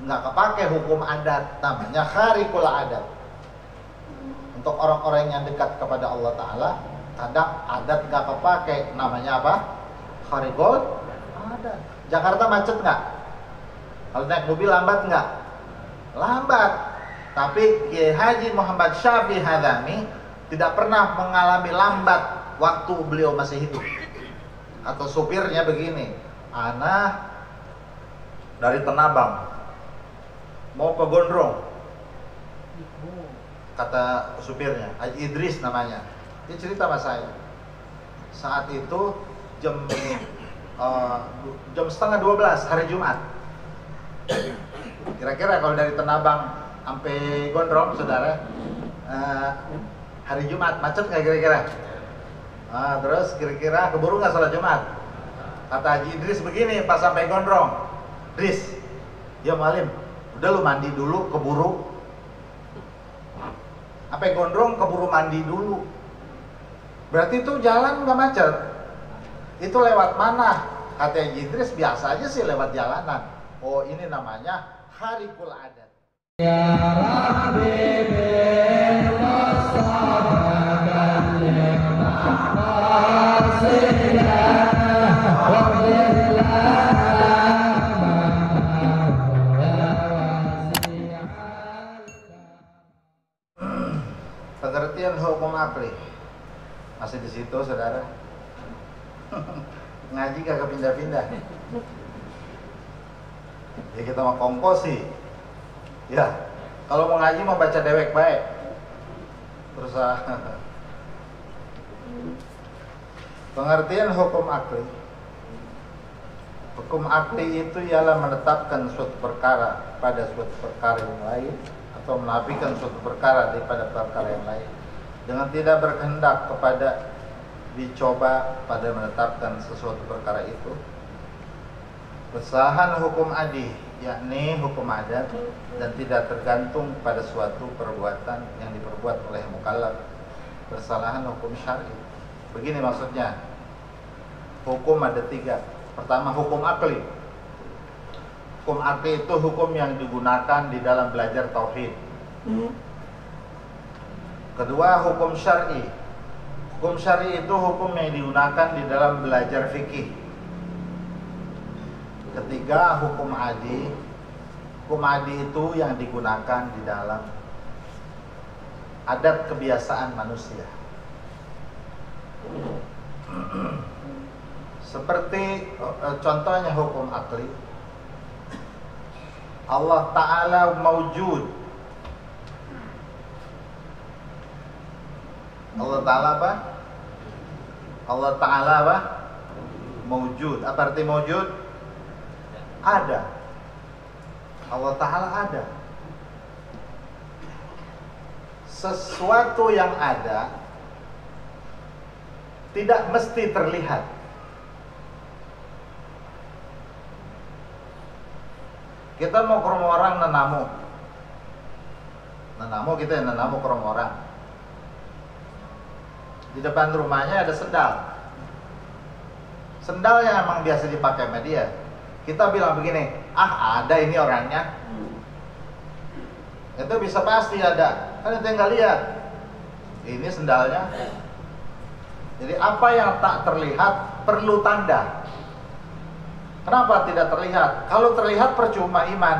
nggak kepake hukum adat, namanya kharikul adat. Untuk orang-orang yang dekat kepada Allah Ta'ala, kadang adat nggak kepake, namanya apa? Kharikul adat. Jakarta macet nggak? Kalau naik mobil lambat nggak? Lambat. Tapi Kiai Haji Muhammad Syafi'i Hadzami tidak pernah mengalami lambat waktu beliau masih hidup. Atau supirnya begini, ana dari Tenabang mau ke Gondrong, kata supirnya, Haji Idris namanya. Dia cerita sama saya, saat itu jam setengah 12 hari Jumat. Kira-kira kalau dari Tenabang sampai Gondrong, saudara, hari Jumat macet nggak kira-kira? Terus kira-kira keburu nggak sholat Jumat? Kata Haji Idris begini pas sampai Gondrong, Idris, ya Malim, udah lu mandi dulu, keburu. Sampai Gondrong keburu mandi dulu. Berarti itu jalan nggak macet? Itu lewat mana? Kata Haji Idris, biasa aja sih lewat jalanan. Oh, ini namanya kharikul adat. Ya Rabbi bil Mustafa pengertian hukum akli masih di situ, saudara. Ngaji kagak pindah-pindah. Ya kita mau kongkosi. Ya, kalau mau ngaji mau baca dewek baik. Terus pengertian hukum akli. Hukum akli itu ialah menetapkan suatu perkara pada suatu perkara yang lain atau menafikan suatu perkara daripada perkara yang lain dengan tidak berkehendak kepada dicoba pada menetapkan sesuatu perkara itu. Kesalahan hukum adi, yakni hukum adat, dan tidak tergantung pada suatu perbuatan yang diperbuat oleh mukallaf. Kesalahan hukum syar'i. Begini maksudnya, hukum ada 3. Pertama, hukum akli. Hukum akli itu hukum yang digunakan di dalam belajar tauhid. Kedua, hukum syar'i. Hukum syar'i itu hukum yang digunakan di dalam belajar fikih. Ketiga, hukum adi. Hukum adi itu yang digunakan di dalam adat kebiasaan manusia. Seperti contohnya hukum akli. Allah Ta'ala maujud. Allah Ta'ala apa? Allah Ta'ala apa? Maujud. Apa arti maujud? Ada. Allah Ta'ala ada. Sesuatu yang ada tidak mesti terlihat. Kita mau ke rumah orang nenamu. Kita yang nenamu ke rumah orang. Di depan rumahnya ada sendal. Sendal yang emang biasa dipakai sama dia. Kita bilang begini, ada ini orangnya. Itu bisa pasti ada. Kan itu yang nggak lihat. Ini sendalnya. Jadi apa yang tak terlihat perlu tanda. Kenapa tidak terlihat? Kalau terlihat percuma iman.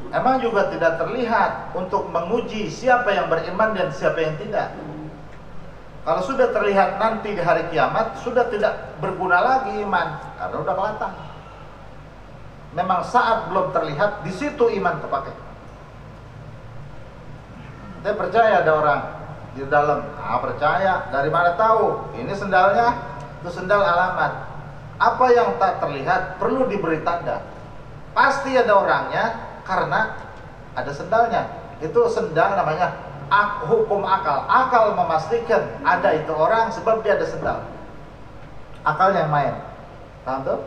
Emang juga tidak terlihat untuk menguji siapa yang beriman dan siapa yang tidak. Kalau sudah terlihat nanti di hari kiamat, sudah tidak berguna lagi iman, karena udah kelihatan. Memang saat belum terlihat, di situ iman terpakai. Saya percaya ada orang di dalam, percaya, dari mana tahu? Ini sendalnya, itu sendal alamat. Apa yang tak terlihat perlu diberi tanda. Pasti ada orangnya karena ada sendalnya. Itu sendal namanya hukum akal. Akal memastikan ada itu orang sebab dia ada sendal. Akal yang main. Paham tuh?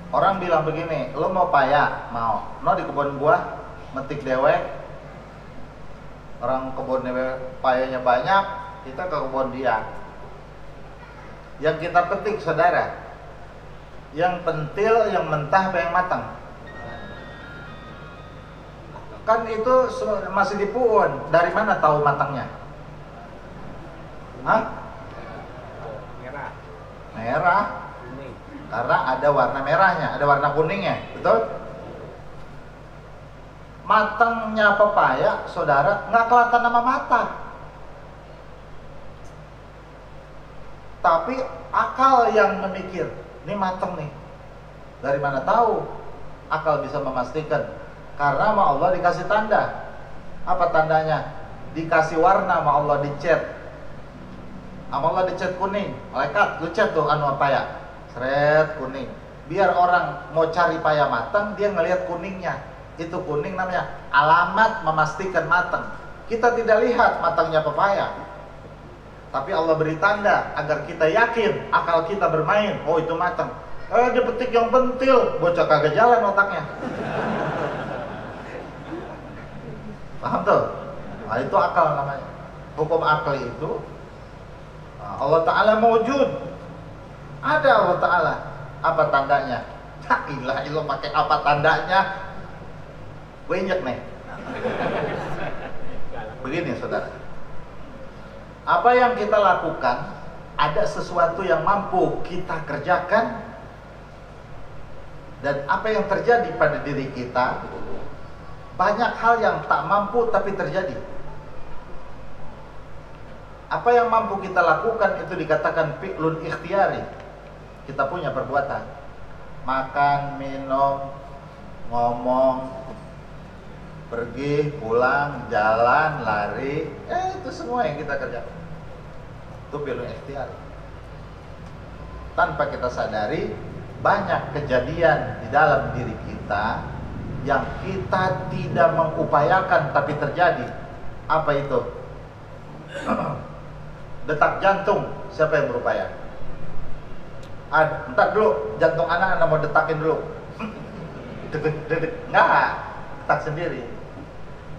Orang bilang begini, lo mau paya? Mau. No di kebun buah, metik dewek. Orang kebun dewek payanya banyak, kita ke kebun dia. Yang kita petik saudara, yang pentil, yang mentah, apa yang matang? Kan itu masih di puun. Dari mana tahu matangnya? Hah? Merah. Merah. Kuning. Karena ada warna merahnya, ada warna kuningnya, betul? Matangnya pepaya, saudara, nggak kelihatan sama mata. Tapi akal yang memikir, ini matang nih. Dari mana tahu? Akal bisa memastikan. Karena sama Allah dikasih tanda. Apa tandanya? Dikasih warna sama Allah, dicat. Sama Allah dicat kuning. Malaikat, lu cat tuh anu paya. Seret kuning. Biar orang mau cari paya matang, dia ngelihat kuningnya. Itu kuning namanya alamat memastikan matang. Kita tidak lihat matangnya pepaya, tapi Allah beri tanda agar kita yakin, akal kita bermain. Oh itu matang. Dia petik yang pentil, bocah kagak jalan otaknya. Paham tuh? Nah, itu akal namanya. Hukum akal itu Allah Ta'ala mewujud. Ada Allah Ta'ala. Apa tandanya? La ilaha illallah, pakai apa tandanya? Gue injek nih. Begini saudara, apa yang kita lakukan, ada sesuatu yang mampu kita kerjakan, dan apa yang terjadi pada diri kita, banyak hal yang tak mampu tapi terjadi. Apa yang mampu kita lakukan itu dikatakan fi'lun ikhtiyari. Kita punya perbuatan, makan, minum, ngomong, pergi, pulang, jalan, lari, itu semua yang kita kerjakan. Itu fi'lun ikhtiyari. Tanpa kita sadari, banyak kejadian di dalam diri kita yang kita tidak mengupayakan tapi terjadi. Apa itu? Detak jantung, siapa yang berupaya? Bentar dulu, jantung anak mau detakin dulu. Dedek, enggak, detak sendiri.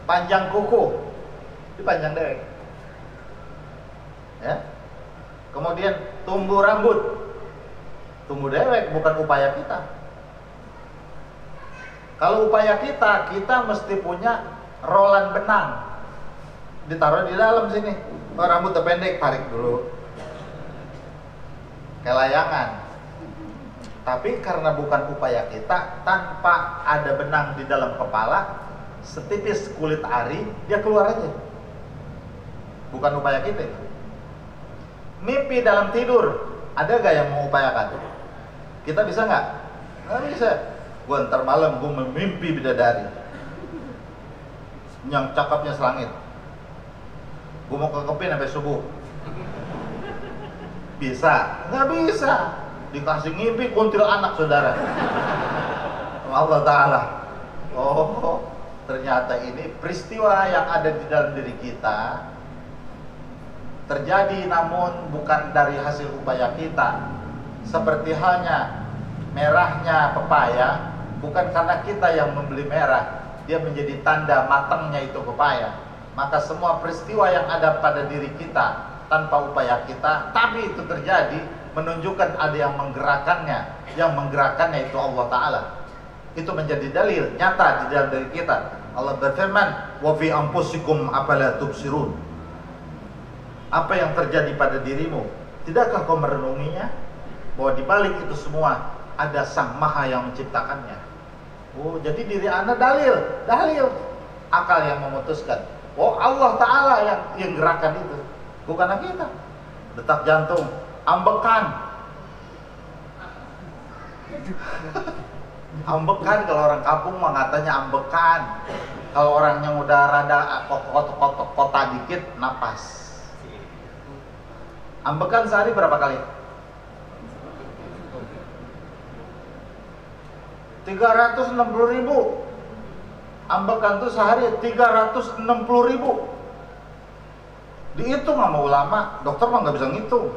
Panjang kuku, dipanjang dewek. Ya. Kemudian tumbuh rambut, tumbuh dewek, bukan upaya kita. Kalau upaya kita, kita mesti punya rolan benang, ditaruh di dalam sini. Oh, rambutnya pendek, tarik dulu, kayak layangan. Tapi karena bukan upaya kita, tanpa ada benang di dalam kepala, setipis kulit ari, dia keluar aja. Bukan upaya kita. Mimpi dalam tidur, ada gak yang mengupayakan? Kita bisa nggak? Nggak bisa. Gue ntar malam gue memimpi bidadari yang cakapnya selangit, gue mau kekepin sampai subuh. Bisa? Nggak bisa. Dikasih ngimpi kuntil anak saudara. Allah Ta'ala. Oh, ternyata ini peristiwa yang ada di dalam diri kita terjadi, namun bukan dari hasil upaya kita. Seperti halnya merahnya pepaya, bukan karena kita yang membeli merah, dia menjadi tanda matangnya itu pepaya. Maka semua peristiwa yang ada pada diri kita tanpa upaya kita, tapi itu terjadi, menunjukkan ada yang menggerakkannya. Yang menggerakkannya itu Allah Ta'ala. Itu menjadi dalil nyata di dalam diri kita. Allah berfirman, wa fi anfusikum afala tubsirun. Apa yang terjadi pada dirimu, tidakkah kau merenunginya? Bahwa di balik itu semua ada Sang Maha yang menciptakannya. Oh, jadi diri Anda dalil, akal yang memutuskan. Oh, Allah Ta'ala yang gerakan itu, bukan kita. Detak jantung, ambekan. Ambekan, kalau orang kampung mah katanya ambekan. Kalau orang yang udah rada kota dikit, napas. Ambekan sehari berapa kali? 360.000. Ambekan tuh sehari 360.000. Dihitung sama ulama, dokter mah nggak bisa ngitung.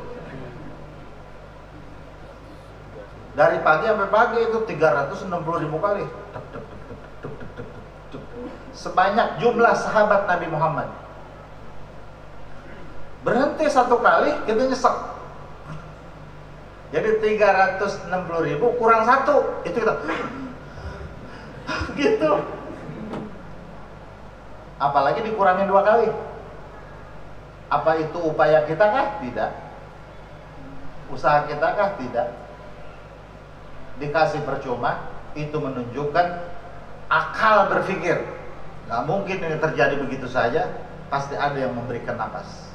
Dari pagi sampai pagi itu 360.000 kali. Sebanyak jumlah sahabat Nabi Muhammad. Berhenti satu kali, kita nyesek. Jadi 360.000 kurang 1, itu kita gitu. Apalagi dikurangin 2 kali. Apa itu upaya kita kah? Tidak. Usaha kita kah? Tidak. Dikasih percuma, itu menunjukkan akal berpikir. Gak mungkin ini terjadi begitu saja, pasti ada yang memberikan nafas.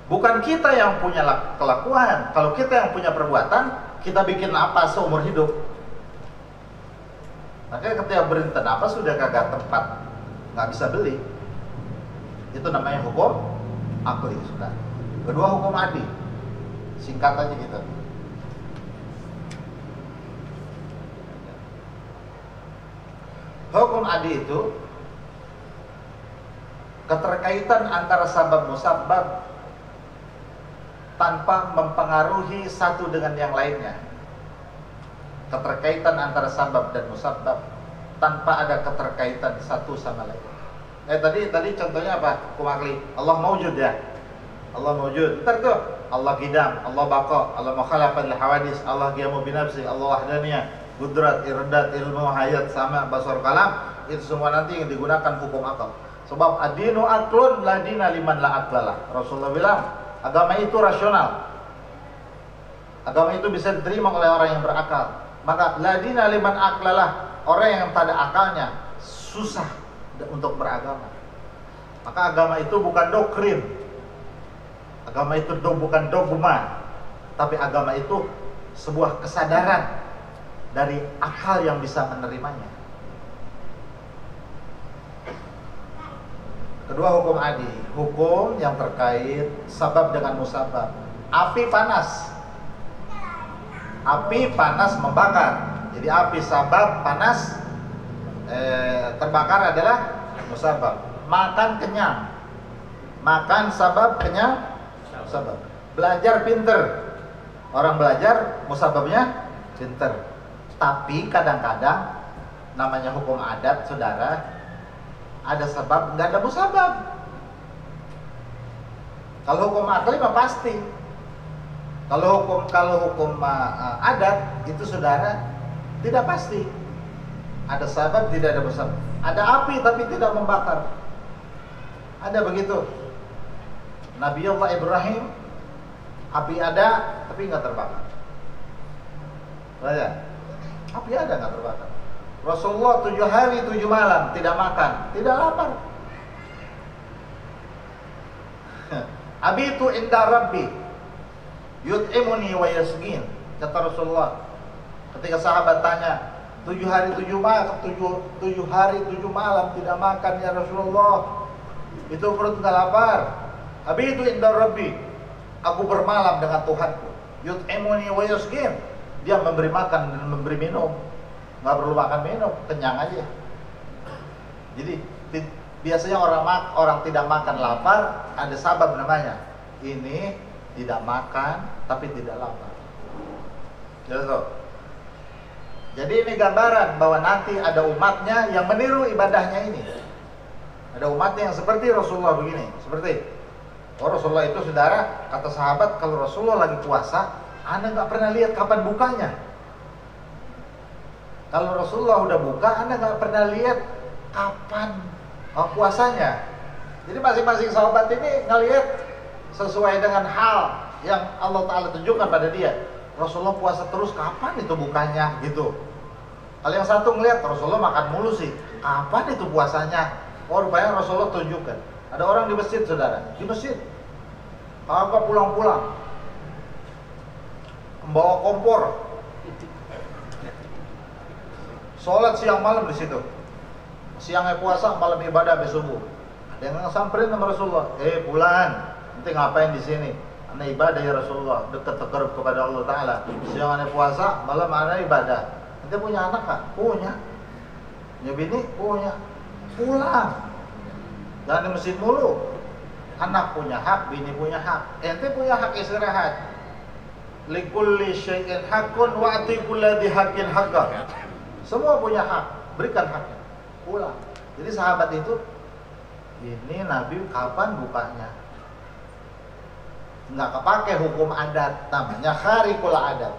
Bukan kita yang punya kelakuan. Kalau kita yang punya perbuatan, kita bikin nafas seumur hidup. Makanya ketika berhenti nafas sudah kagak tempat, nggak bisa beli. Itu namanya hukum akli, sudah. Kedua hukum adi, singkat aja gitu. Hukum adi itu keterkaitan antara sabab musabab tanpa mempengaruhi satu dengan yang lainnya. Keterkaitan antara sabab dan musabab tanpa ada keterkaitan satu sama lain. Tadi contohnya apa? Hukum akli. Allah maujud ya. Allah maujud. Ntar tuh Allah qidam, Allah baqa, Allah mukhalafat lil hawadis, Allah qiyamu bi nafsi, Allah wahdaniyah, qudrat, iradat, ilmu, hayat, sama, basar, kalam. Itu semua nanti yang digunakan hukum akal. Sebab ad-dinu aqlun la dina liman la aqlalah. Rasulullah bilang, agama itu rasional. Agama itu bisa diterima oleh orang yang berakal. Maka la dina liman aqlalah, orang yang tak ada akalnya susah untuk beragama. Maka agama itu bukan doktrin. Agama itu bukan dogma. Tapi agama itu sebuah kesadaran dari akal yang bisa menerimanya. Kedua hukum adi, hukum yang terkait sabab dengan musabab. Api panas, api panas membakar. Jadi api sabab panas, terbakar adalah musabab. Makan kenyang, makan sabab kenyang, musabab. Belajar pinter, orang belajar musababnya pinter. Tapi kadang-kadang namanya hukum adat, saudara, ada sebab, nggak ada musabab. Kalau hukum akli mah pasti. Kalau hukum adat itu, saudara, tidak pasti. Ada sebab, tidak ada musabab. Ada api tapi tidak membakar. Ada begitu. Nabiullah Ibrahim, api ada tapi nggak terbakar. Saya, api ada nggak terbakar. Rasulullah 7 hari 7 malam tidak makan, tidak lapar. Abitu inda Rabbi yut'imuni wa yasqin, kata Rasulullah. Ketika sahabat tanya, 7 hari 7 malam, 7 hari 7 malam tidak makan ya Rasulullah, itu perut nggak lapar. Abitu inda Rabbi, aku bermalam dengan Tuhanku. Yut'imuni wa yasqin, dia memberi makan dan memberi minum. Nggak perlu makan minum, kenyang aja. Jadi biasanya orang tidak makan lapar, ada sabab namanya. Ini tidak makan tapi tidak lapar. Jadi ini gambaran bahwa nanti ada umatnya yang meniru ibadahnya ini. Ada umatnya yang seperti Rasulullah begini, seperti Rasulullah itu, saudara, kata sahabat, kalau Rasulullah lagi puasa, Anda nggak pernah lihat kapan bukanya. Kalau Rasulullah udah buka, Anda nggak pernah lihat kapan puasanya. Jadi masing-masing sahabat ini ngelihat sesuai dengan hal yang Allah Ta'ala tunjukkan pada dia. Rasulullah puasa terus, kapan itu bukanya gitu. Kalau yang satu ngelihat Rasulullah makan mulu sih, kapan itu puasanya? Oh, rupanya Rasulullah tunjukkan. Ada orang di masjid, saudara, di masjid, apa pulang-pulang membawa kompor, sholat siang malam di situ. Siangnya puasa, malam ibadah sampai subuh. Ada yang samperin sama Rasulullah, pulang, nanti ngapain di sini? Anda ibadah ya Rasulullah, dekat tekerep kepada Allah Ta'ala. Siang anda puasa, malam anda ibadah. Nanti punya anak kan? Punya. Punya bini? Punya. Pulang. Jangan di masjid mulu. Anak punya hak, bini punya hak. Ente punya hak istirahat. Likulli syai'in hakun wa'ati kulladhi hakin haqqa. Semua punya hak, berikan haknya. Pulang. Jadi sahabat itu, ini Nabi kapan bukanya? nggak kepake hukum adat, namanya kharikul adat.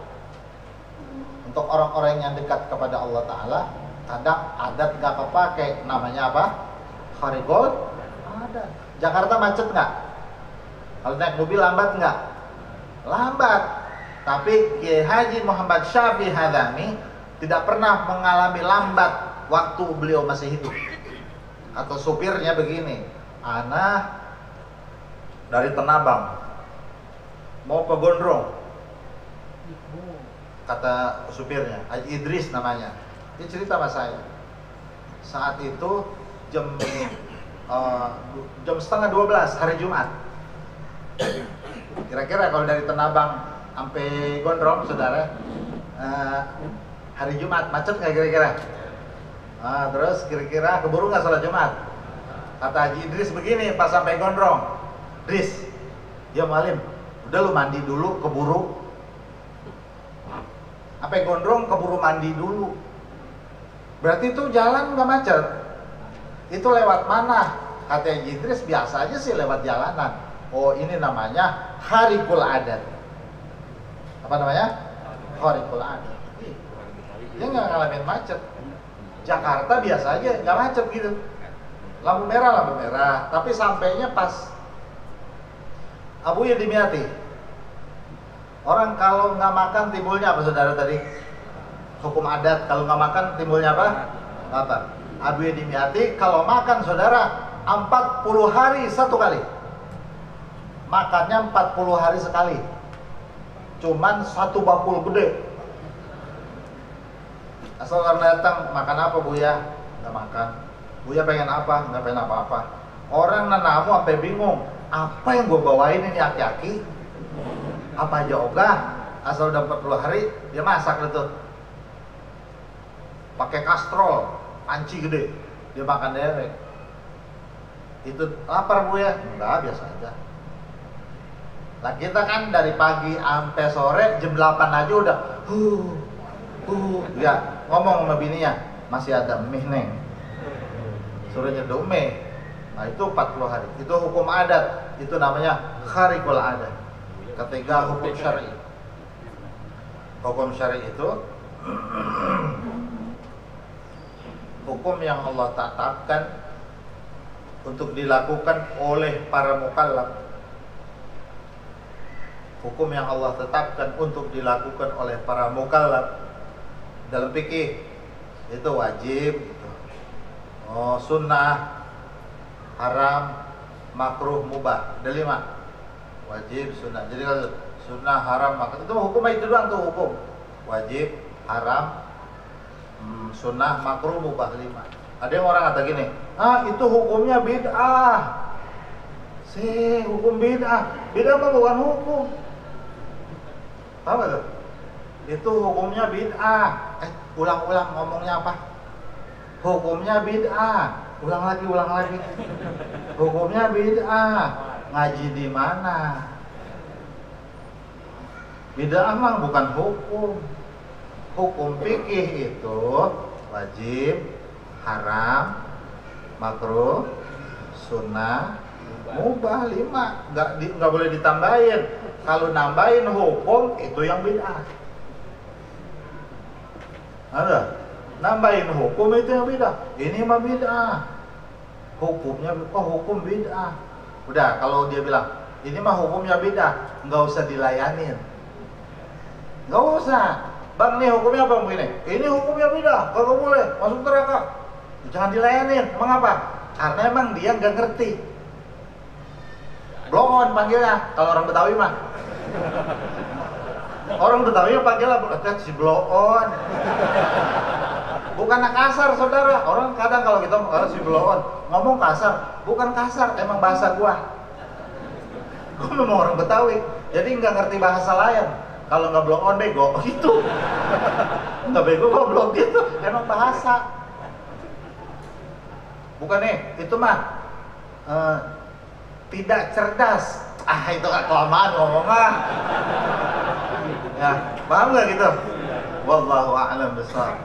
Untuk orang-orang yang dekat kepada Allah Ta'ala, kadang adat nggak kepake, namanya apa? Kharikul adat. Jakarta macet nggak? Kalau naik mobil lambat nggak? Lambat. Tapi Kiai Haji Muhammad Syafi'i Hadami tidak pernah mengalami lambat waktu beliau masih hidup. Atau supirnya begini, ana dari Tenabang mau ke Gondrong, kata supirnya, Haji Idris namanya. Dia cerita sama saya, saat itu jam setengah 12 hari Jumat. Kira-kira kalau dari Tenabang sampai Gondrong, saudara, hari Jumat macet nggak kira-kira? Terus kira-kira keburu nggak sholat Jumat? Kata Haji Idris begini pas sampai Gondrong, Idris, ya Malim, udah lu mandi dulu, keburu. Sampai Gondrong keburu mandi dulu. Berarti itu jalan nggak macet? Itu lewat mana? Kata Haji Idris, biasa aja sih lewat jalanan. Oh, ini namanya kharikul adat. Apa namanya? Kharikul adat. Dia nggak ngalamin macet. Jakarta biasa aja, nggak macet gitu. Lampu merah. Tapi sampainya pas Abu Yedimiati. Orang kalau nggak makan timbulnya apa, saudara tadi? Hukum adat, kalau nggak makan timbulnya apa? Apa? Abu Yedimiati kalau makan, saudara, 40 hari satu kali. Makannya 40 hari sekali. Cuman satu bakul gede. Asal orang datang, makan apa Buya? Nggak makan. Buya pengen apa? Nggak pengen apa-apa. Orang nanamu sampai bingung, apa yang gue bawain ini aki-aki? Apa aja ogah? Asal udah 40 hari, dia masak itu. Pakai kastrol, panci gede, dia makan derek. Itu lapar Buya? Enggak, biasa aja. Lah kita kan dari pagi sampai sore jam 8 aja udah ya ngomong sama bininya, masih ada mie neng, suruh nyeduh mie. Nah itu 40 hari, itu hukum adat, itu namanya kharikul adat. Ketiga hukum syar'i. Hukum syar'i itu hukum yang Allah tetapkan untuk dilakukan oleh para mukallaf. Hukum yang Allah tetapkan untuk dilakukan oleh para mukallaf dalam fikih itu wajib, sunnah, haram, makruh, mubah. Ada 5. Wajib, sunnah. Jadi kalau sunnah, haram, makruh itu hukum itu doang tuh hukum. Wajib, haram, sunnah, makruh, mubah 5. Ada yang orang kata gini, itu hukumnya bid'ah. Hukum bid'ah. Bid'ah mah bukan hukum. Tahu gak tuh? Itu hukumnya bid'ah. Ulang-ulang ngomongnya apa? Hukumnya bid'ah. Ulang lagi. Hukumnya bid'ah. Ngaji di mana? Bid'ah mah bukan hukum. Hukum fikih itu wajib, haram, makruh, sunnah, mubah 5. Nggak boleh ditambahin. Kalau nambahin hukum itu yang bid'ah. Ada nambahin hukum itu yang bid'ah. Ini mah bid'ah. Hukumnya hukum bid'ah. Udah, kalau dia bilang ini mah hukumnya bid'ah, nggak usah dilayanin. Nggak usah. Bang, nih hukumnya apa begini? Ini hukumnya bid'ah, kagak boleh masuk neraka. Jangan dilayanin. Emang apa? Karena emang dia nggak ngerti. Bloon panggilnya kalau orang Betawi mah. Orang Betawi panggilnya si bloon. Bukan kasar, saudara. Orang kadang kalau kita si bloon ngomong kasar, bukan kasar, emang bahasa gua. Gua memang orang Betawi, jadi nggak ngerti bahasa lain. Kalau nggak bloon bego gitu. Nggak bego goblok gitu, emang bahasa. Bukan itu mah tidak cerdas. Itu kan kelamaan ngomongnya. Ya, paham nggak gitu? Wallahu a'lam bishawab.